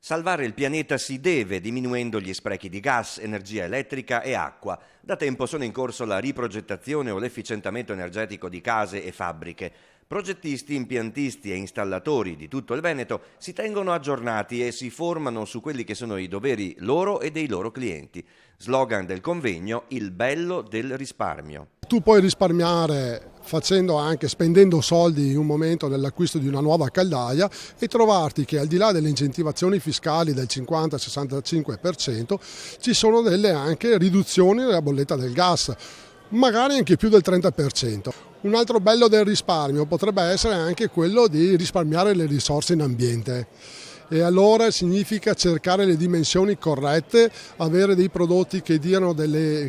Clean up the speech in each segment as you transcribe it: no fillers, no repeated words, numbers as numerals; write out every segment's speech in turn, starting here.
Salvare il pianeta si deve diminuendo gli sprechi di gas, energia elettrica e acqua. Da tempo sono in corso la riprogettazione o l'efficientamento energetico di case e fabbriche. Progettisti, impiantisti e installatori di tutto il Veneto si tengono aggiornati e si formano su quelli che sono i doveri loro e dei loro clienti. Slogan del convegno: il bello del risparmio. Tu puoi risparmiare spendendo soldi in un momento nell'acquisto di una nuova caldaia e trovarti che al di là delle incentivazioni fiscali del 50-65% ci sono delle anche riduzioni nella bolletta del gas, magari anche più del 30%. Un altro bello del risparmio potrebbe essere anche quello di risparmiare le risorse in ambiente. E allora significa cercare le dimensioni corrette, avere dei prodotti che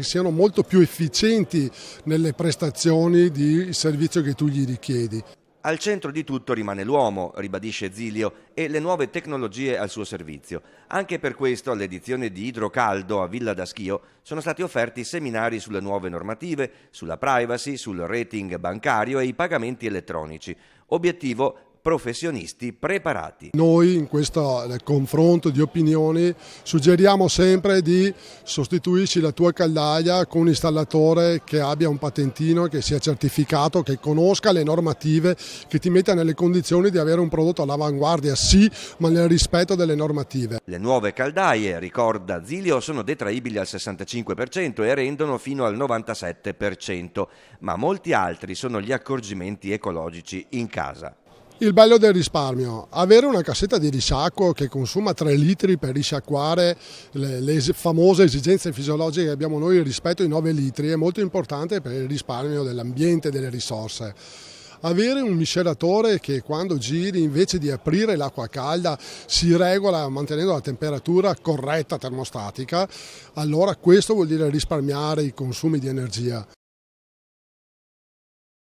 siano molto più efficienti nelle prestazioni di servizio che tu gli richiedi. Al centro di tutto rimane l'uomo, ribadisce Zilio, e le nuove tecnologie al suo servizio. Anche per questo all'edizione di Idrocaldo a Villa d'Aschio sono stati offerti seminari sulle nuove normative, sulla privacy, sul rating bancario e i pagamenti elettronici. Obiettivo: professionisti preparati. Noi in questo confronto di opinioni suggeriamo sempre di sostituirci la tua caldaia con un installatore che abbia un patentino, che sia certificato, che conosca le normative, che ti metta nelle condizioni di avere un prodotto all'avanguardia, sì, ma nel rispetto delle normative. Le nuove caldaie, ricorda Zilio, sono detraibili al 65% e rendono fino al 97%, ma molti altri sono gli accorgimenti ecologici in casa. Il bello del risparmio: avere una cassetta di risciacquo che consuma 3 litri per risciacquare le famose esigenze fisiologiche che abbiamo noi rispetto ai 9 litri è molto importante per il risparmio dell'ambiente e delle risorse. Avere un miscelatore che quando giri, invece di aprire l'acqua calda, si regola mantenendo la temperatura corretta termostatica, allora questo vuol dire risparmiare i consumi di energia.